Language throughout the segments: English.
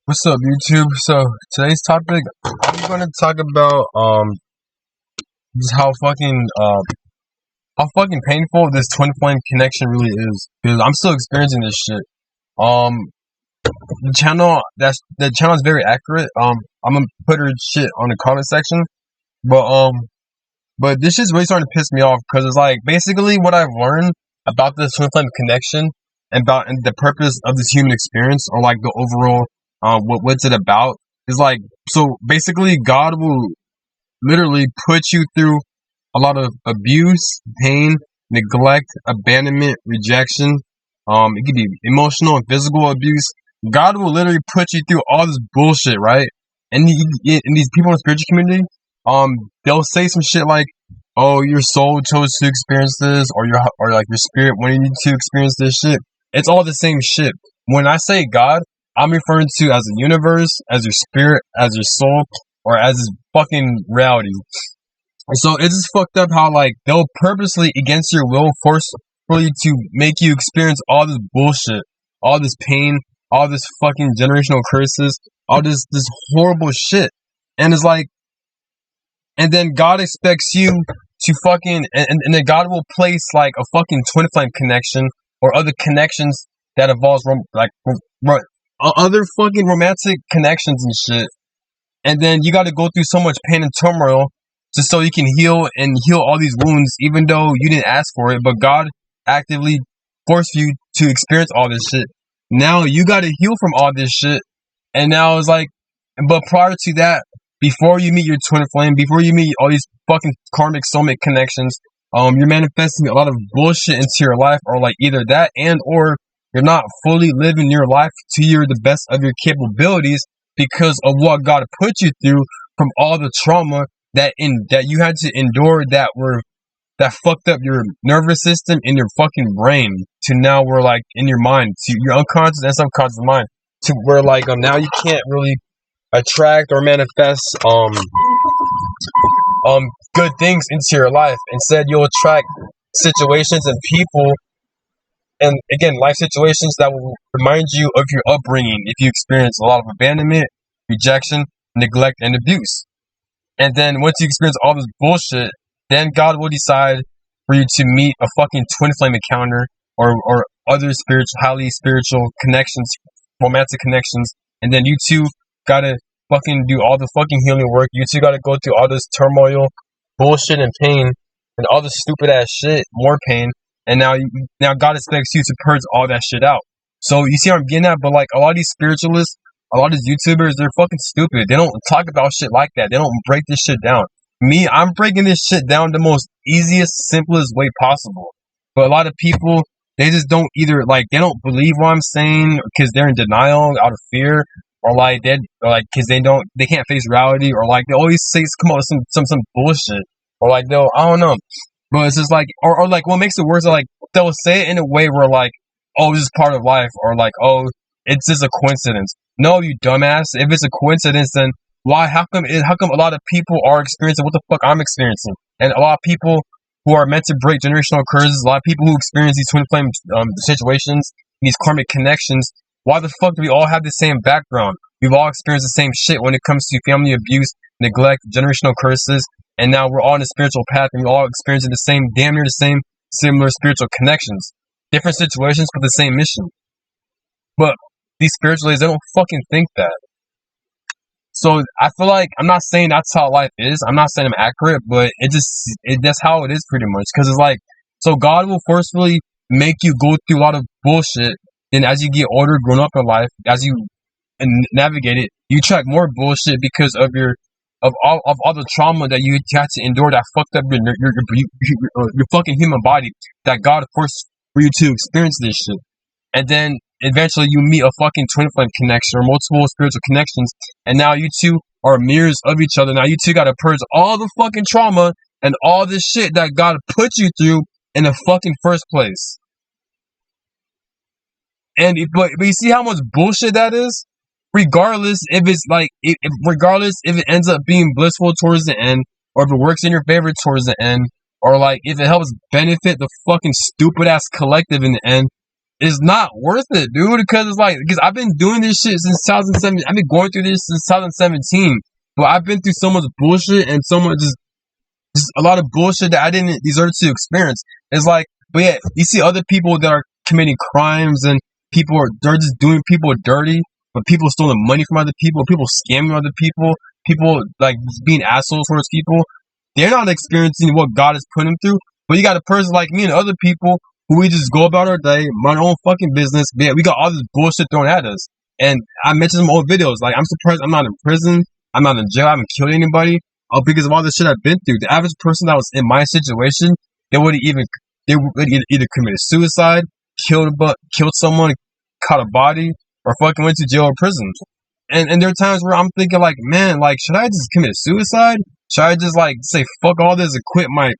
What's up, YouTube? So today's topic, I'm gonna talk about just how fucking painful this twin flame connection really is. Because I'm still experiencing this shit. Um, the channel is very accurate. I'm gonna put her shit on the comment section. But but this shit's really starting to piss me off because it's like basically what I've learned about this twin flame connection and the purpose of this human experience, or like the overall what's it about, is like, so basically God will literally put you through a lot of abuse, pain, neglect, abandonment, rejection. It could be emotional and physical abuse. God will literally put you through all this bullshit, right? And these people in the spiritual community, they'll say some shit like, "Oh, your soul chose to experience this," or like your spirit wanted you to experience this shit. It's all the same shit. When I say God, I'm referring to as the universe, as your spirit, as your soul, or as this fucking reality. So it's just fucked up how like they'll purposely, against your will, forcefully to make you experience all this bullshit, all this pain, all this fucking generational curses, all this horrible shit. And it's like, and then God expects you to fucking, and then God will place like a fucking twin flame connection or other connections that involves other fucking romantic connections and shit. And then you got to go through so much pain and turmoil just so you can heal all these wounds, even though you didn't ask for it, but God actively forced you to experience all this shit. Now you got to heal from all this shit. And now it's like, but prior to that, before you meet your twin flame, before you meet all these fucking karmic soulmate connections, you're manifesting a lot of bullshit into your life, or like either that and or you're not fully living your life to the best of your capabilities because of what God put you through, from all the trauma that you had to endure that fucked up your nervous system and your fucking brain, to now we're like in your mind, to your unconscious and subconscious mind, to where like now you can't really attract or manifest good things into your life. Instead, you'll attract situations and people, and again, life situations that will remind you of your upbringing if you experience a lot of abandonment, rejection, neglect, and abuse. And then once you experience all this bullshit, then God will decide for you to meet a fucking twin flame encounter, or other highly spiritual connections, romantic connections. And then you two gotta fucking do all the fucking healing work. You two gotta go through all this turmoil, bullshit, and pain, and all this stupid ass shit, more pain. And now God expects you to purge all that shit out. So you see what I'm getting at? But like a lot of these spiritualists, a lot of these YouTubers, they're fucking stupid. They don't talk about shit like that. They don't break this shit down. Me, I'm breaking this shit down the most easiest, simplest way possible. But a lot of people, they just don't either, like, they don't believe what I'm saying because they're in denial out of fear, or like because they can't face reality, or like they always say come up with some bullshit, or like I don't know. But it's just like, or like what makes it worse is like they'll say it in a way where like, oh, this is part of life, or like, oh, it's just a coincidence. No, you dumbass. If it's a coincidence, then why? How come a lot of people are experiencing what the fuck I'm experiencing, and a lot of people who are meant to break generational curses, a lot of people who experience these twin flame situations, these karmic connections. Why the fuck do we all have the same background? We've all experienced the same shit when it comes to family abuse, neglect, generational curses, and now we're all on a spiritual path, and we're all experiencing the same, damn near the same, similar spiritual connections. Different situations, but the same mission. But these spiritualists, they don't fucking think that. So I feel like, I'm not saying that's how life is. I'm not saying I'm accurate, but that's how it is pretty much. Because it's like, so God will forcefully make you go through a lot of bullshit. Then as you get older, grown up in life, as you navigate it, you attract more bullshit because of all the trauma that you had to endure, that fucked up your fucking human body, that God forced for you to experience this shit. And then eventually you meet a fucking twin flame connection or multiple spiritual connections, and now you two are mirrors of each other. Now you two gotta purge all the fucking trauma and all this shit that God put you through in the fucking first place. And but you see how much bullshit that is? Regardless if it's like, regardless if it ends up being blissful towards the end, or if it works in your favor towards the end, or like if it helps benefit the fucking stupid ass collective in the end, it's not worth it, dude. Because I've been doing this shit since 2017. I've been going through this since 2017. But I've been through so much bullshit and so much just a lot of bullshit that I didn't deserve to experience. It's like, but yeah, you see other people that are committing crimes and they're just doing people dirty, but people stealing money from other people scamming other people like just being assholes towards people. They're not experiencing what God has put them through. But you got a person like me and other people who we just go about our day, mind our own fucking business. But yeah, we got all this bullshit thrown at us. And I mentioned some old videos. Like, I'm surprised I'm not in prison. I'm not in jail. I haven't killed anybody. Because of all the shit I've been through. The average person that was in my situation, they would either committed suicide, killed someone, caught a body, or fucking went to jail or prison. And there are times where I'm thinking like, man, like, should I just commit suicide? Should I just like say fuck all this and quit my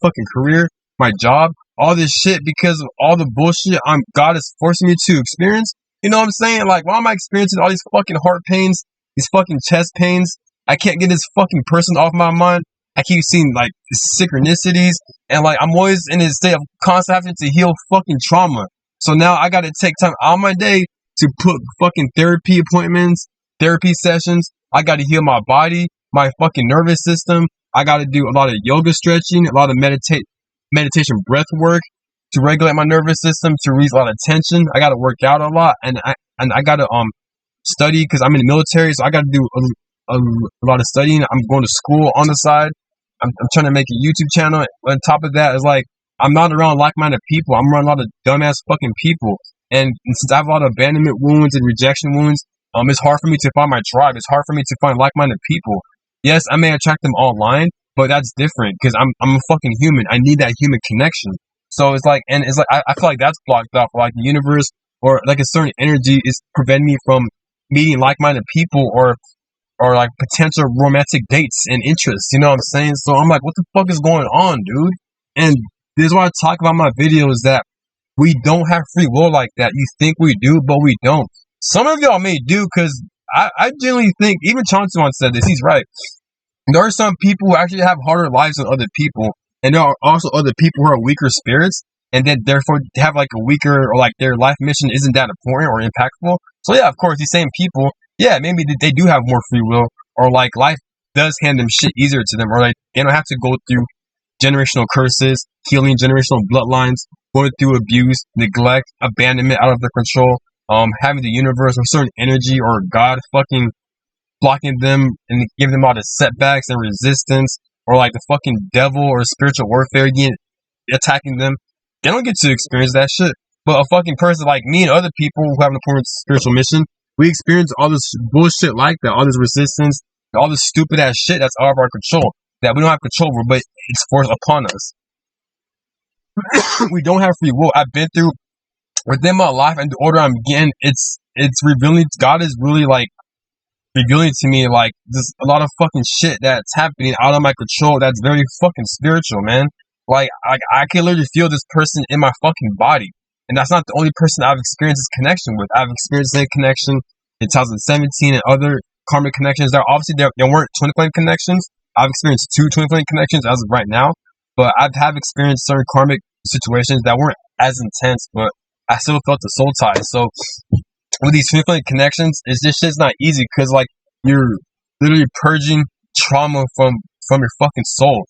fucking career, my job, all this shit because of all the bullshit God is forcing me to experience? You know what I'm saying? Like, why am I experiencing all these fucking heart pains, these fucking chest pains? I can't get this fucking person off my mind. I keep seeing like synchronicities, and like I'm always in this state of constantly having to heal fucking trauma. So now I gotta take time out of my day to put fucking therapy appointments, therapy sessions. I gotta heal my body, my fucking nervous system. I gotta do a lot of yoga stretching, a lot of meditation breath work to regulate my nervous system, to release a lot of tension. I gotta work out a lot, and I gotta study because I'm in the military, so I gotta do a lot of studying. I'm going to school on the side. I'm trying to make a YouTube channel. On top of that, it's like I'm not around like-minded people. I'm around a lot of dumbass fucking people. And since I have a lot of abandonment wounds and rejection wounds, it's hard for me to find my tribe. It's hard for me to find like-minded people. Yes, I may attract them online, but that's different because I'm a fucking human. I need that human connection. So it's like, I feel like that's blocked off. Like the universe or like a certain energy is preventing me from meeting like-minded people or like potential romantic dates and interests, you know what I'm saying? So I'm like, what the fuck is going on, dude? And this is why I talk about my videos that we don't have free will like that. You think we do, but we don't. Some of y'all may do, because I genuinely think, even Chauncey once said this, he's right. There are some people who actually have harder lives than other people, and there are also other people who are weaker spirits, and then therefore have like a weaker, or like their life mission isn't that important or impactful. So yeah, of course, these same people, yeah, maybe they do have more free will, or like life does hand them shit easier to them, or like they don't have to go through generational curses, healing generational bloodlines, going through abuse, neglect, abandonment out of their control, having the universe or certain energy or God fucking blocking them and giving them all the setbacks and resistance, or like the fucking devil or spiritual warfare attacking them. They don't get to experience that shit. But a fucking person like me and other people who have an important spiritual mission, we experience all this bullshit like that, all this resistance, all this stupid ass shit that's out of our control, that we don't have control over, but it's forced upon us. We don't have free will. I've been through, within my life and the order I'm getting, it's revealing, God is really like revealing to me like there's a lot of fucking shit that's happening out of my control that's very fucking spiritual, man. Like I can literally feel this person in my fucking body. And that's not the only person I've experienced this connection with. I've experienced a connection in 2017 and other karmic connections. There obviously there weren't twin flame connections. I've experienced 2 twin flame connections as of right now, but I have experienced certain karmic situations that weren't as intense, but I still felt the soul tie. So with these twin flame connections, this shit's not easy because like you're literally purging trauma from your fucking soul,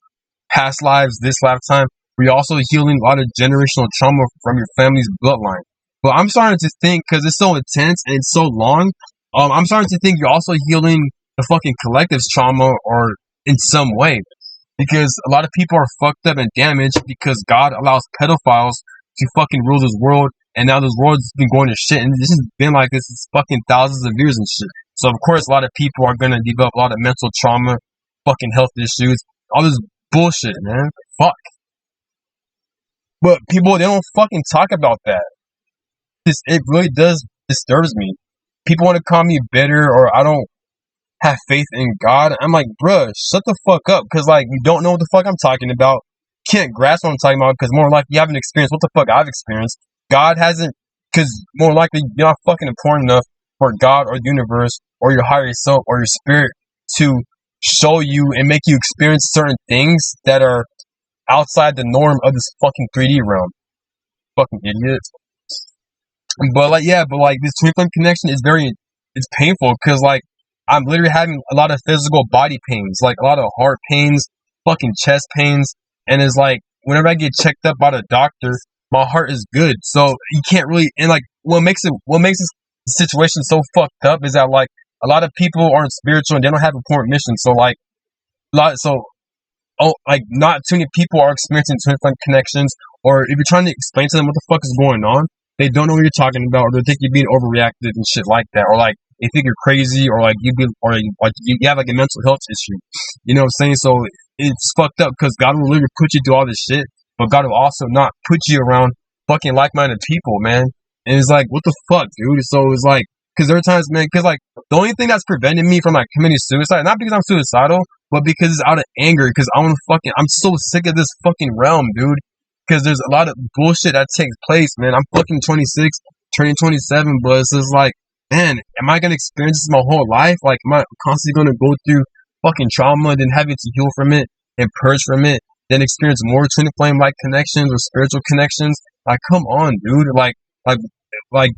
past lives, this lifetime. We're also healing a lot of generational trauma from your family's bloodline. But I'm starting to think, because it's so intense and it's so long, I'm starting to think you're also healing the fucking collective's trauma or in some way. Because a lot of people are fucked up and damaged because God allows pedophiles to fucking rule this world. And now this world's been going to shit. And this has been like this fucking thousands of years and shit. So of course a lot of people are going to develop a lot of mental trauma, fucking health issues, all this bullshit, man. Fuck. But people, they don't fucking talk about that. It really does disturbs me. People want to call me bitter or I don't have faith in God. I'm like, bruh, shut the fuck up. Because, like, you don't know what the fuck I'm talking about. Can't grasp what I'm talking about because more likely you haven't experienced what the fuck I've experienced. God hasn't, because more likely you're not fucking important enough for God or the universe or your higher self or your spirit to show you and make you experience certain things that are outside the norm of this fucking 3D realm. Fucking idiot. But like, yeah, but like this twin flame connection is it's painful because like I'm literally having a lot of physical body pains, like a lot of heart pains, fucking chest pains, and it's like whenever I get checked up by the doctor, my heart is good. So you can't really, and like what makes this situation so fucked up is that like a lot of people aren't spiritual and they don't have important missions. So like so like not too many people are experiencing twin flame connections, or if you're trying to explain to them what the fuck is going on, they don't know what you're talking about, or they think you're being overreacted and shit like that, or like they think you're crazy, or like you have like a mental health issue. You know what I'm saying? So it's fucked up because God will literally put you through all this shit, but God will also not put you around fucking like-minded people, man. And it's like, what the fuck, dude? So it's like, because there are times, man, because like the only thing that's preventing me from like committing suicide, not because I'm suicidal, but because it's out of anger, because I'm so sick of this fucking realm, dude. Because there's a lot of bullshit that takes place, man. I'm fucking 26, turning 27, but it's just like, man, am I gonna experience this my whole life? Like, am I constantly gonna go through fucking trauma, then having to heal from it and purge from it, then experience more twin flame like connections or spiritual connections? Like, come on, dude. Like,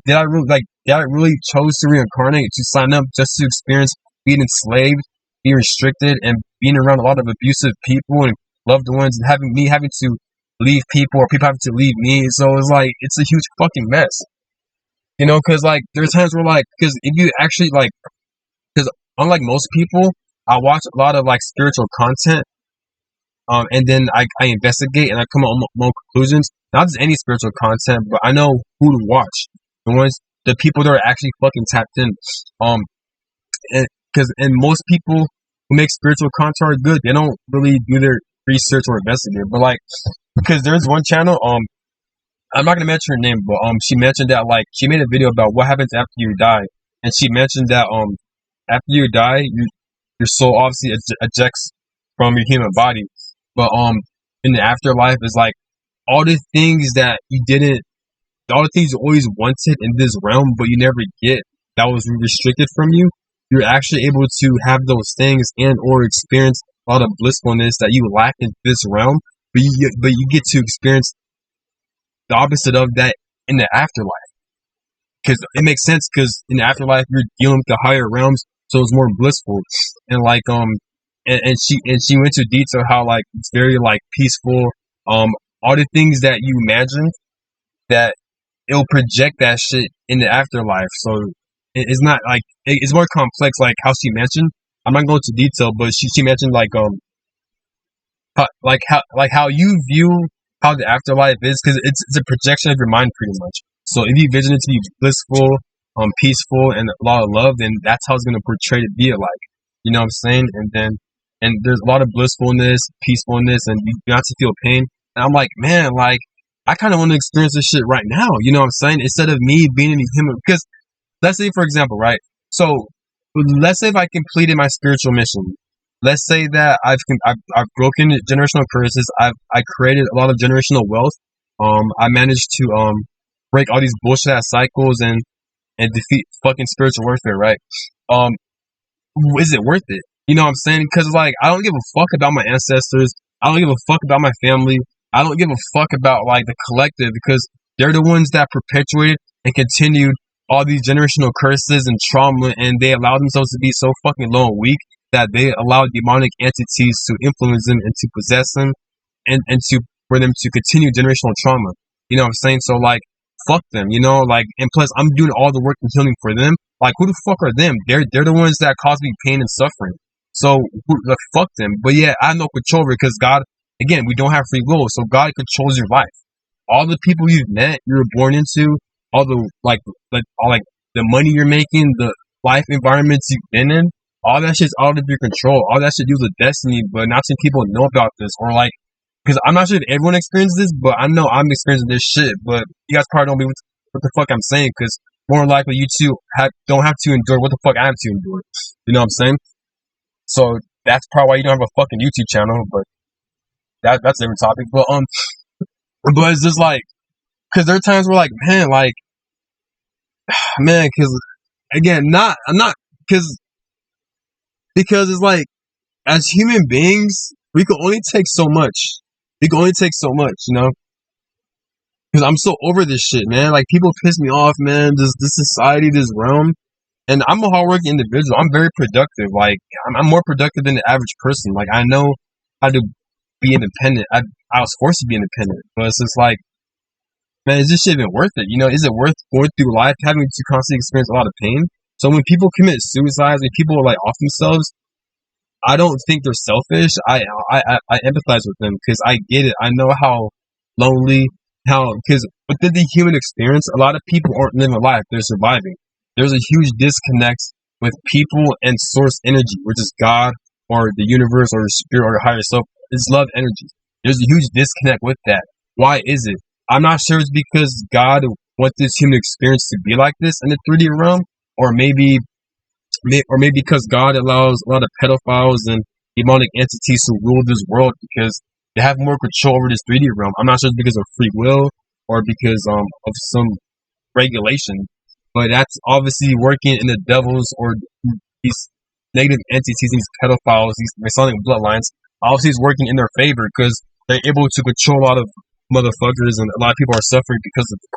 did I really chose to reincarnate to sign up just to experience being enslaved, being restricted, and being around a lot of abusive people and loved ones, and having to leave people, or people having to leave me? So it's like it's a huge fucking mess, you know. Because like there's times where like, because if you actually like, because unlike most people, I watch a lot of like spiritual content, and then I investigate and I come up with my own conclusions. Not just any spiritual content, but I know who to watch. The people that are actually fucking tapped in. And most people who make spiritual content are good. They don't really do their research or investigate. But like, because there's one channel, I'm not gonna mention her name, but she mentioned that like she made a video about what happens after you die, and she mentioned that after you die, your soul obviously ejects from your human body, but in the afterlife is like all the things that you didn't, all the things you always wanted in this realm, but you never get, that was restricted from you. You're actually able to have those things and or experience a lot of blissfulness that you lack in this realm, but you get to experience the opposite of that in the afterlife. Because it makes sense, because in the afterlife you're dealing with the higher realms, so it's more blissful. And like she went into detail how like it's very like peaceful. All the things that you imagined, that it'll project that shit in the afterlife. So it's not like it's more complex. Like how she mentioned, I'm not going into detail, but she mentioned like how you view how the afterlife is, because it's a projection of your mind pretty much. So if you vision it to be blissful, peaceful, and a lot of love, then that's how it's gonna portray to be like. You know what I'm saying? And there's a lot of blissfulness, peacefulness, and you not to feel pain. And I'm like, man, like I kind of want to experience this shit right now. You know what I'm saying? Instead of me being in human, because let's say, for example, right? So let's say if I completed my spiritual mission. Let's say that I've broken generational curses. I created a lot of generational wealth. I managed to break all these bullshit ass cycles and defeat fucking spiritual warfare, right? Um, is it worth it? You know what I'm saying? Because like I don't give a fuck about my ancestors. I don't give a fuck about my family. I don't give a fuck about like the collective, because they're the ones that perpetuated and continued all these generational curses and trauma, and they allow themselves to be so fucking low and weak that they allow demonic entities to influence them and to possess them, and to for them to continue generational trauma. You know what I'm saying? So like fuck them, you know, like, and plus I'm doing all the work and healing for them. Like who the fuck are them? They're the ones that cause me pain and suffering. So like, fuck them. But yeah, I have no control because God, again, we don't have free will, so God controls your life. All the people you've met, you were born into, all the all like the money you're making, the life environments you've been in, all that shit's out of your control. All that shit deals with destiny, but not too people know about this, or like, because I'm not sure if everyone experiences this, but I know I'm experiencing this shit. But you guys probably don't be what the fuck I'm saying, because more likely you two don't have to endure what the fuck I have to endure. You know what I'm saying? So that's probably why you don't have a fucking YouTube channel. But that's a different topic. But it's just like, because there are times where like, man, because again, I'm not because it's like, as human beings, we can only take so much. We can only take so much, you know? because I'm so over this shit, man. Like people piss me off, man. This society, this realm. And I'm a hardworking individual. I'm very productive. Like I'm more productive than the average person. Like I know how to be independent. I was forced to be independent, but it's just like, man, is this shit even worth it? You know, is it worth going through life having to constantly experience a lot of pain? So when people commit suicide, when people are like off themselves, I don't think they're selfish. I empathize with them because I get it. I know how lonely, how because within the human experience, a lot of people aren't living life; they're surviving. There's a huge disconnect with people and source energy, which is God or the universe or the spirit or your higher self. It's love energy. There's a huge disconnect with that. Why is it? I'm not sure it's because God wants this human experience to be like this in the 3D realm, or maybe because God allows a lot of pedophiles and demonic entities to rule this world because they have more control over this 3D realm. I'm not sure it's because of free will or because of some regulation, but that's obviously working in the devils or these negative entities, these pedophiles, these Masonic bloodlines. Obviously, it's working in their favor because they're able to control a lot of motherfuckers, and a lot of people are suffering because of it.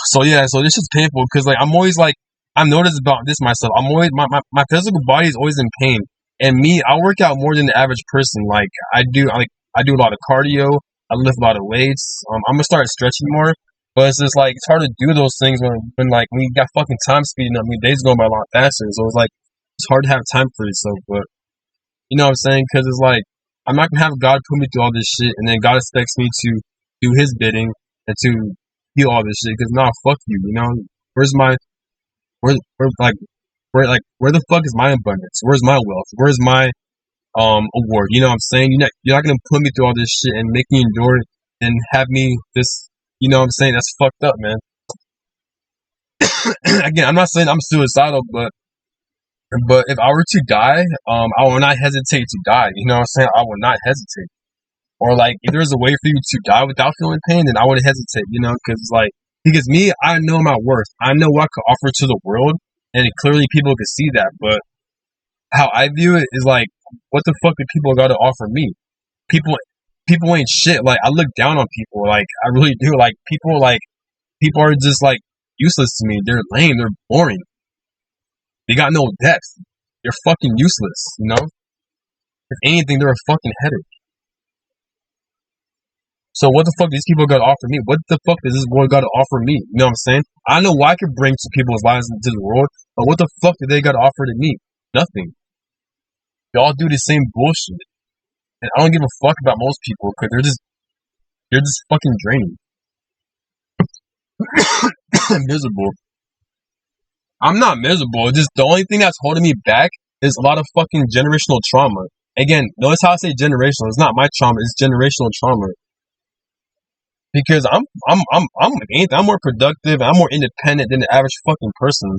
So yeah, so this is painful because like I'm always like I've noticed about this myself. I'm always my physical body is always in pain, and me I work out more than the average person. Like I do a lot of cardio. I lift a lot of weights. I'm gonna start stretching more, but it's just like it's hard to do those things when you got fucking time speeding up. I mean, days going by a lot faster, so it's like it's hard to have time for yourself. But you know what I'm saying? Because it's like I'm not gonna have God put me through all this shit, and then God expects me to do His bidding and to heal all this shit. Because nah, fuck you. You know, where's my where the fuck is my abundance? Where's my wealth? Where's my award? You know what I'm saying? You're not gonna put me through all this shit and make me endure it and have me this. You know what I'm saying? That's fucked up, man. Again, I'm not saying I'm suicidal, but if I were to die, I will not hesitate to die. You know what I'm saying? I will not hesitate. Or like, if there's a way for you to die without feeling pain, then I wouldn't hesitate. You know, because me, I know my worth. I know what I could offer to the world, and clearly people can see that. But how I view it is like, what the fuck do people got to offer me? People, people ain't shit. Like I look down on people. Like I really do. People are just like useless to me. They're lame. They're boring. They got no depth. They're fucking useless. You know. If anything, they're a fucking headache. So what the fuck do these people got to offer me? What the fuck does this boy got to offer me? You know what I'm saying? I know what I could bring to people's lives into the world, but what the fuck do they got to offer to me? Nothing. Y'all do the same bullshit, and I don't give a fuck about most people because they're just fucking draining, miserable. I'm not miserable. Just the only thing that's holding me back is a lot of fucking generational trauma. Again, notice how I say generational. It's not my trauma. It's generational trauma. Because I'm more productive. I'm more independent than the average fucking person.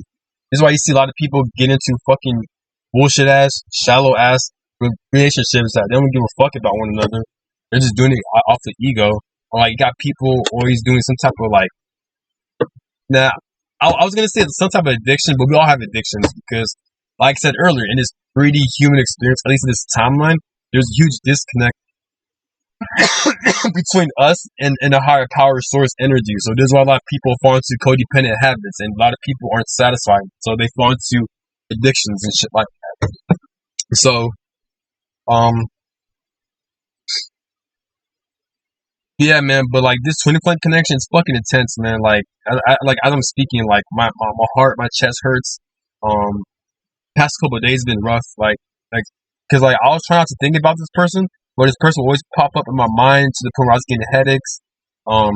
This is why you see a lot of people get into fucking bullshit ass, shallow ass relationships that they don't give a fuck about one another. They're just doing it off the ego. Or like you got people always doing some type of like. Nah, I was gonna say some type of addiction, but we all have addictions because, like I said earlier, in this 3D human experience, at least in this timeline, there's a huge disconnect between us and a higher power source energy. So there's why a lot of people fall into codependent habits, and a lot of people aren't satisfied, so they fall into addictions and shit like that. So, um, yeah, man. But like this twin flame connection is fucking intense, man. Like, like as I'm speaking, like my heart, my chest hurts. Um, past couple of days been rough. Like, cause like I was trying not to think about this person, but this person will always pop up in my mind to the point where I was getting headaches. Um,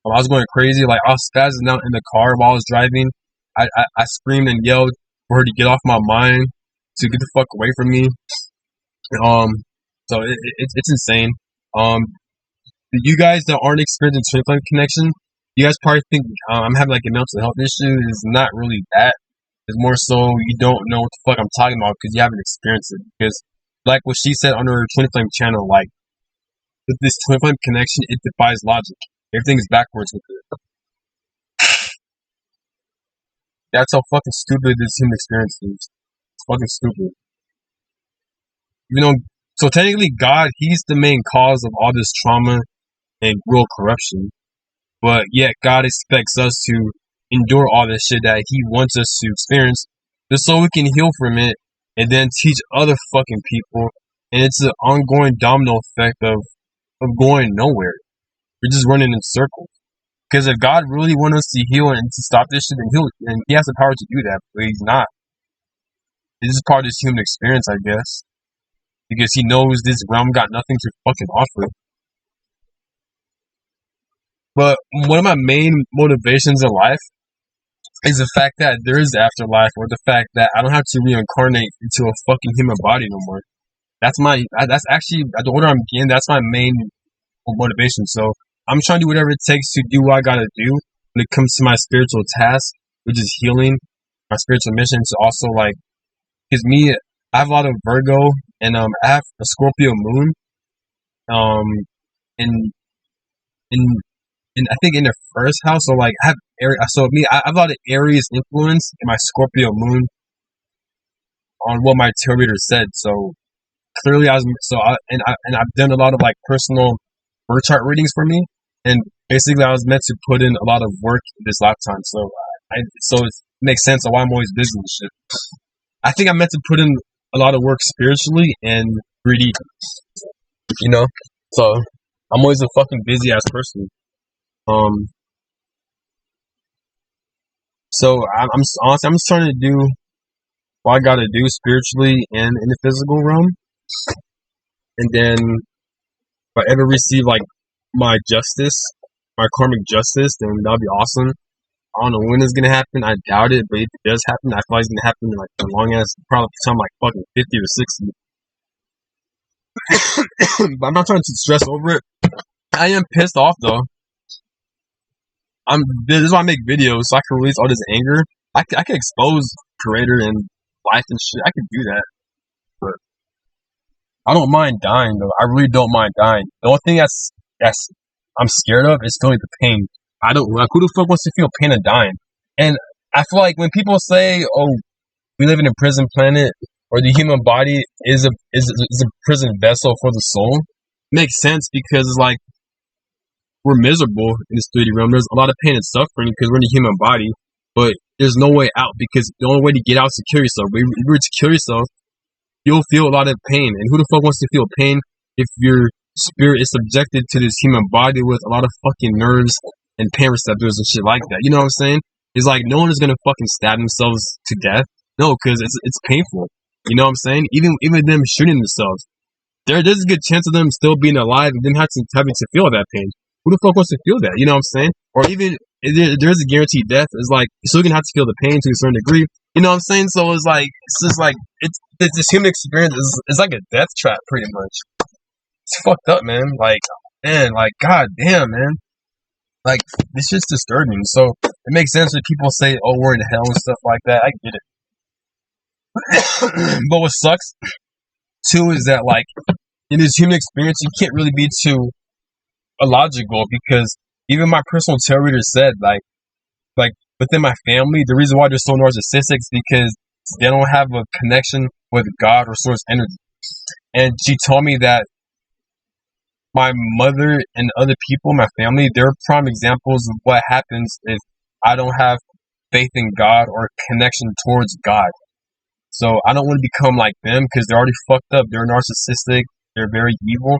I was going crazy. Like I was spazzing out in the car while I was driving. I screamed and yelled for her to get off my mind, to get the fuck away from me. Um, so it's insane. Um, you guys that aren't experiencing twin flame connection, you guys probably think I'm having like a mental health issue. It's not really that. It's more so you don't know what the fuck I'm talking about because you haven't experienced it. Because like what she said on her twin flame channel, like with this twin flame connection, it defies logic. Everything is backwards with it. That's how fucking stupid this human experience is. It's fucking stupid. You know, So technically, God, He's the main cause of all this trauma and world corruption. But yet, God expects us to endure all this shit that He wants us to experience, just so we can heal from it and then teach other fucking people. And it's an ongoing domino effect of going nowhere. We're just running in circles. Because if God really wants us to heal and to stop this shit, and He has the power to do that, but He's not. It's just part of this human experience, I guess. Because He knows this realm got nothing to fucking offer. But one of my main motivations in life is the fact that there is afterlife, or the fact that I don't have to reincarnate into a fucking human body no more. That's actually, the older I'm getting, that's my main motivation. So I'm trying to do whatever it takes to do what I gotta do when it comes to my spiritual task, which is healing. My spiritual mission is also like, because me, I have a lot of Virgo, and I have a Scorpio moon, in in I think in the first house. So like I have I have a lot of Aries influence in my Scorpio moon on what my tarot reader said. So clearly I've done a lot of like personal birth chart readings for me, and basically I was meant to put in a lot of work this lifetime. So it makes sense of why I'm always busy with shit. I think I'm meant to put in a lot of work spiritually and 3D, you know. So I'm always a fucking busy ass person. So honestly, I'm just trying to do what I gotta do spiritually and in the physical realm, and then if I ever receive like my justice, my karmic justice, then that'll be awesome. I don't know when it's gonna happen. I doubt it, but if it does happen, I feel like it's gonna happen in like the long ass, probably time like fucking 50 or 60. But I'm not trying to stress over it. I am pissed off though. This is why I make videos, so I can release all this anger. I can expose creator and life and shit. I can do that, but I don't mind dying though. I really don't mind dying. The only thing that's I'm scared of is feeling the pain. I don't like, who the fuck wants to feel pain of dying? And I feel like when people say, "Oh, we live in a prison planet," or the human body is a prison vessel for the soul, it makes sense because it's like we're miserable in this 3D realm. There's a lot of pain and suffering because we're in a human body, but there's no way out because the only way to get out is to kill yourself. If you were to kill yourself, you'll feel a lot of pain. And who the fuck wants to feel pain if your spirit is subjected to this human body with a lot of fucking nerves and pain receptors and shit like that? You know what I'm saying? It's like no one is gonna fucking stab themselves to death. No, because it's painful. You know what I'm saying? Even them shooting themselves, there's a good chance of them still being alive and them having to feel that pain. Who the fuck wants to feel that? You know what I'm saying? Or even if there's a guaranteed death, it's like you're still gonna have to feel the pain to a certain degree. You know what I'm saying? So it's just like it's this human experience is like a death trap pretty much. It's fucked up, man. Like god damn, man. Like this shit's disturbing. So it makes sense when people say, "Oh, we're in hell" and stuff like that. I get it. But what sucks too is that like in this human experience, you can't really be too illogical because even my personal tarot reader said like within my family, the reason why they're so narcissistic is because they don't have a connection with God or source energy. And she told me that my mother and other people in my family, they're prime examples of what happens if I don't have faith in God or connection towards God. So I don't want to become like them because they're already fucked up. They're narcissistic. They're very evil.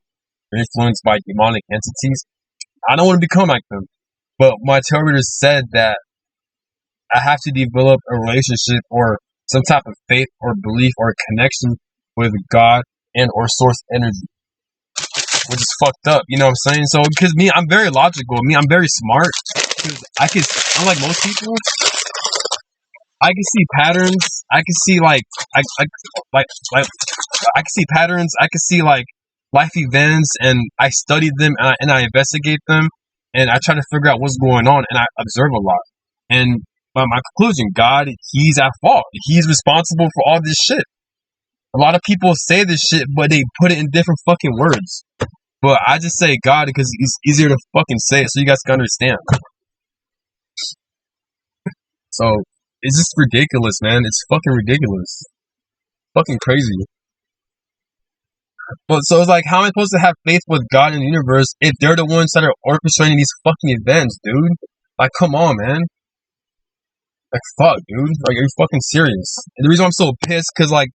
They're influenced by demonic entities. I don't want to become like them. But my tarot reader said that I have to develop a relationship or some type of faith or belief or connection with God and or source energy, which is fucked up. You know what I'm saying? So because me, I'm very logical. I'm very smart. Because unlike most people, I can see patterns. I can see like I can see patterns. I can see like life events, and I study them and I investigate them, and I try to figure out what's going on, and I observe a lot. And my conclusion, God, He's at fault. He's responsible for all this shit. A lot of people say this shit, but they put it in different fucking words. But I just say God because it's easier to fucking say it, so you guys can understand. So it's just ridiculous, man. It's fucking ridiculous. Fucking crazy. But so it's like, how am I supposed to have faith with God in the universe if they're the ones that are orchestrating these fucking events, dude? Like, come on, man. Like, fuck, dude. Like, are you fucking serious? And the reason I'm so pissed, cause like,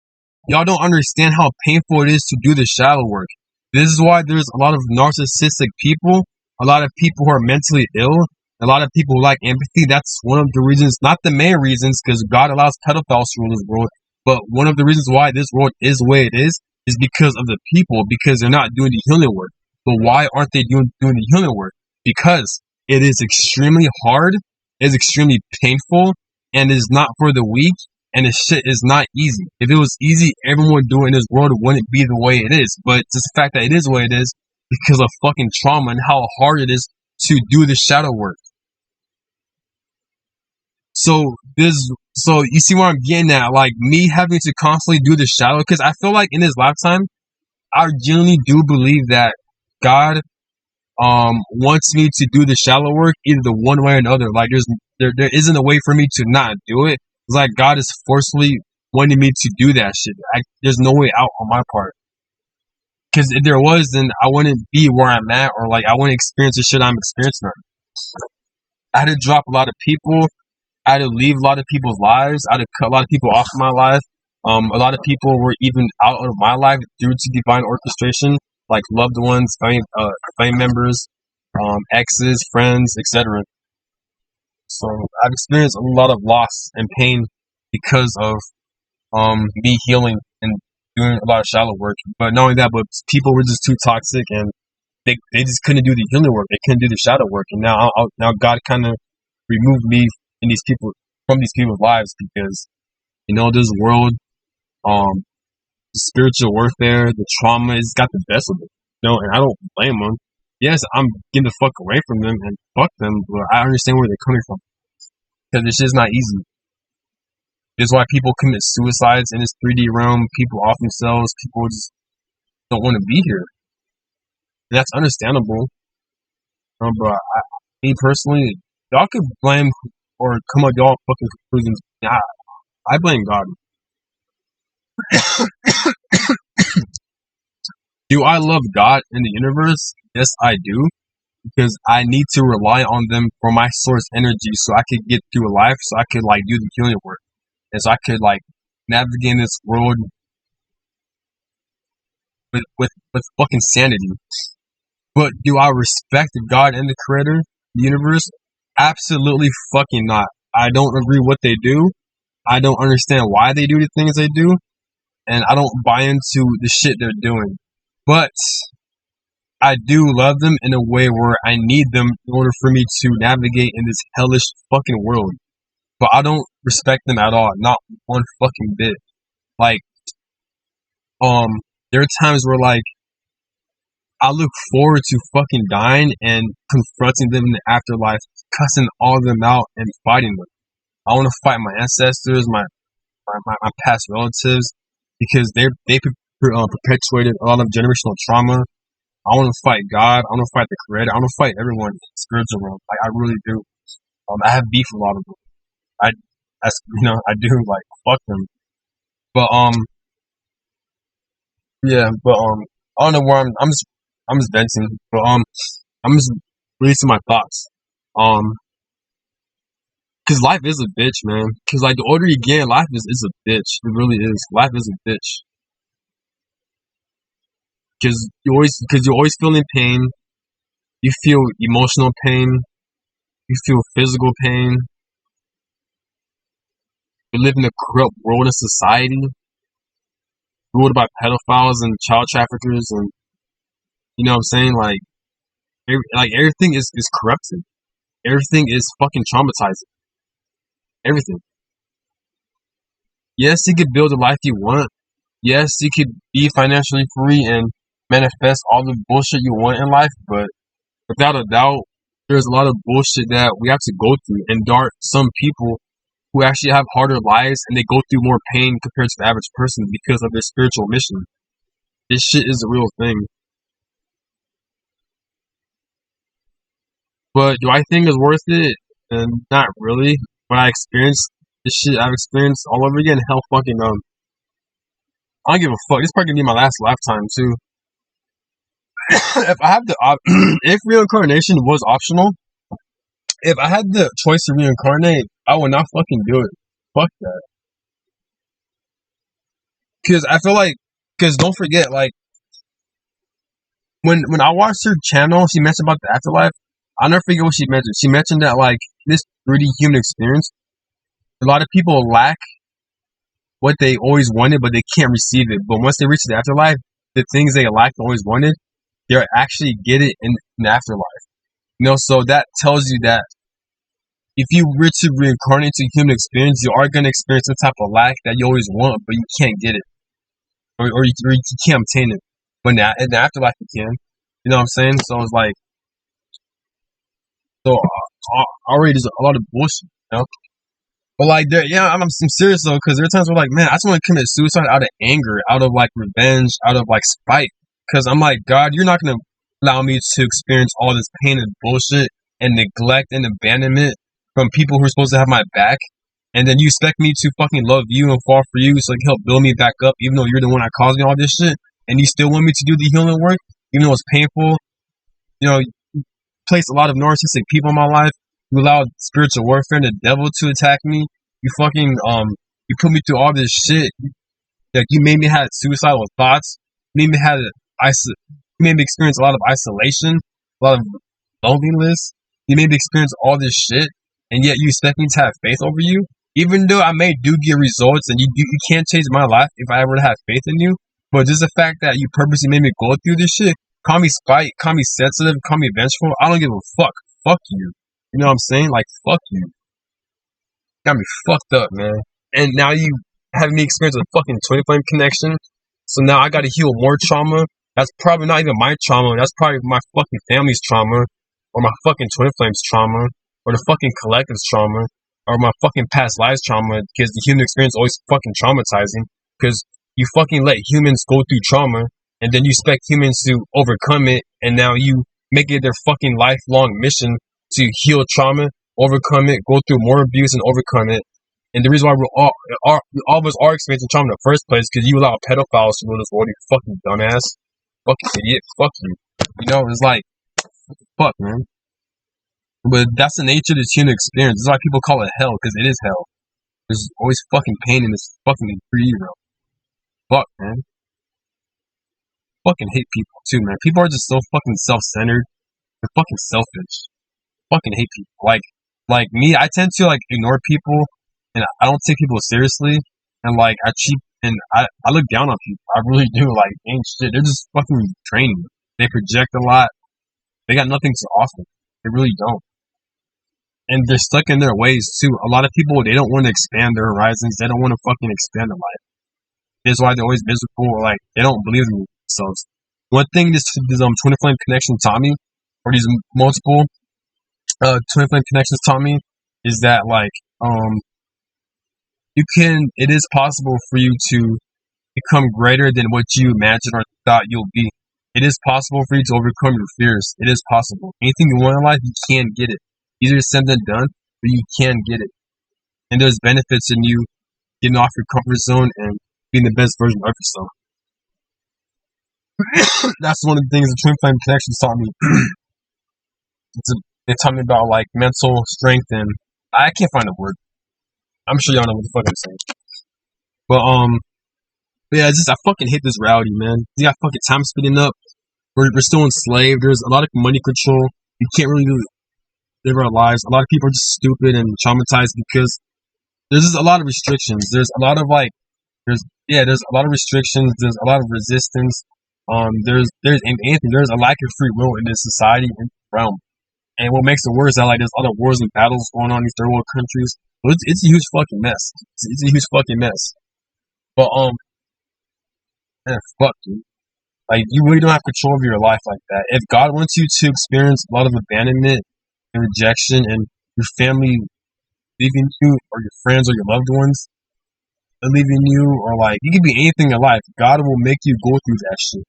y'all don't understand how painful it is to do the shadow work. This is why there's a lot of narcissistic people, a lot of people who are mentally ill, a lot of people who lack empathy. That's one of the reasons, not the main reasons, because God allows pedophiles to rule this world, but one of the reasons why this world is the way it is because of the people, because they're not doing the healing work. But why aren't they doing the healing work? Because it is extremely hard, it is extremely painful, and is not for the weak, and this shit is not easy. If it was easy, everyone would do it in this world, it wouldn't be the way it is. But just the fact that it is the way it is because of fucking trauma and how hard it is to do the shadow work. So you see where I'm getting at, like me having to constantly do the shadow, because I feel like in this lifetime, I genuinely do believe that God wants me to do the shallow work either the one way or another. Like there isn't a way for me to not do it. It's like God is forcefully wanting me to do that shit. There's no way out on my part. Because if there was, then I wouldn't be where I'm at, or like I wouldn't experience the shit I'm experiencing. I had to drop a lot of people. I had to leave a lot of people's lives. I had to cut a lot of people off of my life. A lot of people were even out of my life due to divine orchestration, like loved ones, family members, exes, friends, etc. So I've experienced a lot of loss and pain because of me healing and doing a lot of shallow work. But not only that, but people were just too toxic, and they just couldn't do the healing work. They couldn't do the shadow work, and now God kind of removed me from these people's lives, because this world, the spiritual warfare, the trauma has got the best of it. And I don't blame them. Yes, I'm getting the fuck away from them and fuck them, but I understand where they're coming from, because this shit's not easy. This is why people commit suicides in this 3D realm. People off themselves. People just don't want to be here. And that's understandable. But me personally, y'all could blame or come up with y'all fucking conclusions. Yeah, I blame God. Do I love God and the universe? Yes, I do. Because I need to rely on them for my source energy, so I could get through life, so I could do the healing work, and so I could navigate this world with fucking sanity. But do I respect God and the Creator, the universe? Absolutely fucking not. I don't agree what they do. I don't understand why they do the things they do, and I don't buy into the shit they're doing. But I do love them in a way where I need them in order for me to navigate in this hellish fucking world. But I don't respect them at all, not one fucking bit. There are times where I look forward to fucking dying and confronting them in the afterlife, cussing all of them out and fighting them. I want to fight my ancestors, my past relatives, because they perpetuated a lot of generational trauma. I want to fight God. I want to fight the Creator. I want to fight everyone in the spiritual realm. I really do. I have beef with a lot of them. I do, fuck them. But yeah. But I don't know where I'm just venting. But I'm just releasing my thoughts. Cause life is a bitch, man. Cause the older you get, life is a bitch. It really is. Life is a bitch. Cause you're always feeling pain. You feel emotional pain. You feel physical pain. We live in a corrupt world and society, ruled by pedophiles and child traffickers, and you know what I'm saying? Everything is corrupted. Everything is fucking traumatizing. Everything. Yes, you could build the life you want. Yes, you could be financially free and manifest all the bullshit you want in life, but without a doubt, there's a lot of bullshit that we have to go through, and there are some people who actually have harder lives and they go through more pain compared to the average person because of their spiritual mission. This shit is a real thing. But do I think it's worth it? Not really. When I experienced this shit I've experienced all over again, hell fucking I don't give a fuck. This probably gonna be my last lifetime too. if I have the if reincarnation was optional, if I had the choice to reincarnate, I would not fucking do it. Fuck that. Because I feel like, because don't forget, like when I watched her channel, she mentioned about the afterlife. I'll never forget what she mentioned. She mentioned that like this 3D human experience, a lot of people lack what they always wanted, but they can't receive it. But once they reach the afterlife, the things they lacked always wanted, they'll actually get it in the afterlife. So that tells you that if you were to reincarnate to human experience, you are going to experience some type of lack that you always want, but you can't get it. Or you can't obtain it. But in the afterlife, you can. You know what I'm saying? So it's like, so already there's a lot of bullshit, you know? But like, I'm serious though, because there are times where like, man, I just want to commit suicide out of anger, out of like revenge, out of like spite. Because I'm like, God, you're not going to allow me to experience all this pain and bullshit and neglect and abandonment from people who are supposed to have my back. And then you expect me to fucking love you and fall for you so you can help build me back up, even though you're the one that caused me all this shit. And you still want me to do the healing work, even though it's painful. You place a lot of narcissistic people in my life. You allowed spiritual warfare and the devil to attack me. You fucking, you put me through all this shit. Like, you made me have suicidal thoughts. You made me experience a lot of isolation, a lot of loneliness. You made me experience all this shit, and yet you expect me to have faith over you? Even though I may do get results, and you can't change my life if I ever have faith in you, but just the fact that you purposely made me go through this shit, call me spite, call me sensitive, call me vengeful, I don't give a fuck. Fuck you. You know what I'm saying? Like, fuck you. Got me fucked up, man. And now you having me experience a fucking twin flame connection, so now I gotta heal more trauma. That's probably not even my trauma, that's probably my fucking family's trauma, or my fucking twin flames trauma, or the fucking collective's trauma, or my fucking past lives trauma, because the human experience is always fucking traumatizing, because you fucking let humans go through trauma, and then you expect humans to overcome it, and now you make it their fucking lifelong mission to heal trauma, overcome it, go through more abuse, and overcome it. And the reason why all of us are experiencing trauma in the first place, because you allow pedophiles to rule this world, you fucking dumbass. Fucking idiot. Fuck you. It's like, fuck, man. But that's the nature of this human experience. That's why people call it hell, because it is hell. There's always fucking pain in this fucking 3D realm. Fuck, man. Fucking hate people, too, man. People are just so fucking self-centered. They're fucking selfish. Fucking hate people. Like me, I tend to, like, ignore people, and I don't take people seriously, and, like, I look down on people. I really do. Like, ain't shit. They're just fucking draining. They project a lot. They got nothing to offer. They really don't. And they're stuck in their ways, too. A lot of people, they don't want to expand their horizons. They don't want to fucking expand their life. That's why they're always miserable, or, like, they don't believe in themselves. One thing this twin flame connection taught me, or these multiple twin flame connections taught me, is that, like, it is possible for you to become greater than what you imagined or thought you'll be. It is possible for you to overcome your fears. It is possible. Anything you want in life, you can get it. Easier said than done, but you can get it. And there's benefits in you getting off your comfort zone and being the best version of yourself. That's one of the things the twin flame connections taught me. They taught me about, like, mental strength, and I can't find a word. I'm sure y'all know what the fuck I'm saying. But yeah, I fucking hate this reality, man. You got fucking time speeding up. We're still enslaved. There's a lot of money control. You can't really live our lives. A lot of people are just stupid and traumatized because there's just a lot of restrictions. There's a lot of there's a lot of restrictions. There's a lot of resistance. There's a lack of free will in this society and realm. And what makes it worse is that, like, there's other wars and battles going on in these third world countries. So it's a huge fucking mess. It's a huge fucking mess. But man, fuck, dude. Like, you really don't have control over your life like that. If God wants you to experience a lot of abandonment and rejection, and your family leaving you, or your friends or your loved ones leaving you, or, like, it could be anything in life, God will make you go through that shit.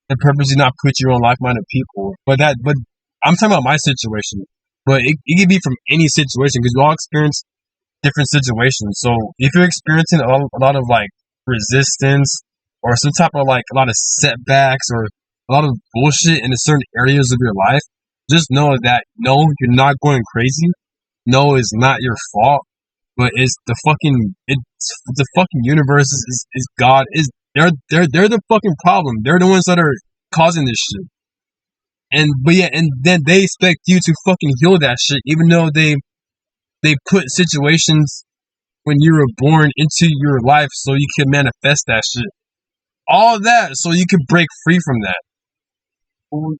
And purposely not put you on like-minded people. But I'm talking about my situation. But it could be from any situation, because we all experience different situations. So if you're experiencing a lot of, like, resistance, or some type of like a lot of setbacks or a lot of bullshit in certain areas of your life, just know that no, you're not going crazy. No, it's not your fault, but the fucking universe is God is they're the fucking problem. They're the ones that are causing this shit. And then they expect you to fucking heal that shit, even though they put situations when you were born into your life so you can manifest that shit. All that so you can break free from that.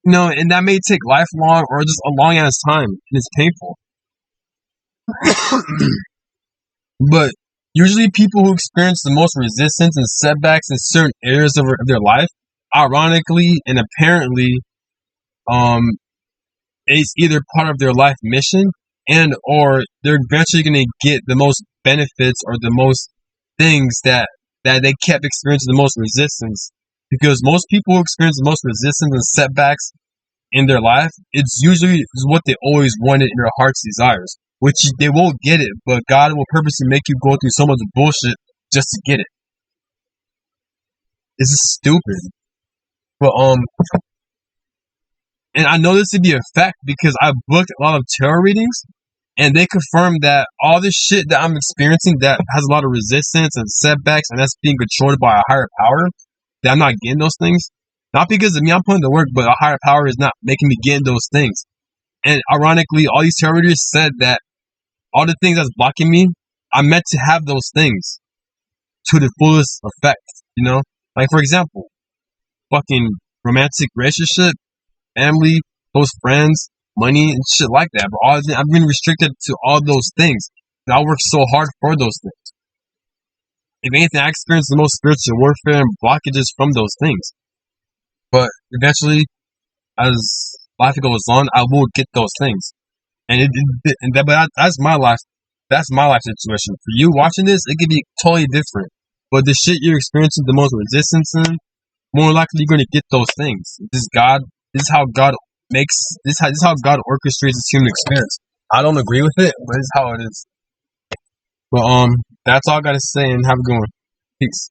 And that may take lifelong or just a long ass time, and it's painful. But usually people who experience the most resistance and setbacks in certain areas of their life, ironically and apparently, it's either part of their life mission and or they're eventually going to get the most benefits or the most things that they kept experiencing the most resistance. Because most people who experience the most resistance and setbacks in their life, it's usually what they always wanted in their heart's desires. Which they won't get it, but God will purposely make you go through some of the bullshit just to get it. This is stupid. But and I know this to be a fact because I booked a lot of tarot readings, and they confirmed that all this shit that I'm experiencing that has a lot of resistance and setbacks, and that's being controlled by a higher power, that I'm not getting those things. Not because of me, I'm putting the work, but a higher power is not making me get those things. And ironically, all these tarot readers said that all the things that's blocking me, I'm meant to have those things to the fullest effect, Like, for example, fucking romantic relationship, family, close friends, money, and shit like that. But I've been restricted to all those things. And I work so hard for those things. If anything, I experience the most spiritual warfare and blockages from those things. But eventually, as life goes on, I will get those things. But that's my life. That's my life situation. For you watching this, it could be totally different. But the shit you're experiencing the most resistance in, more likely you're gonna get those things. This is how God orchestrates this human experience. I don't agree with it, but it's how it is. But that's all I gotta say, and have a good one. Peace.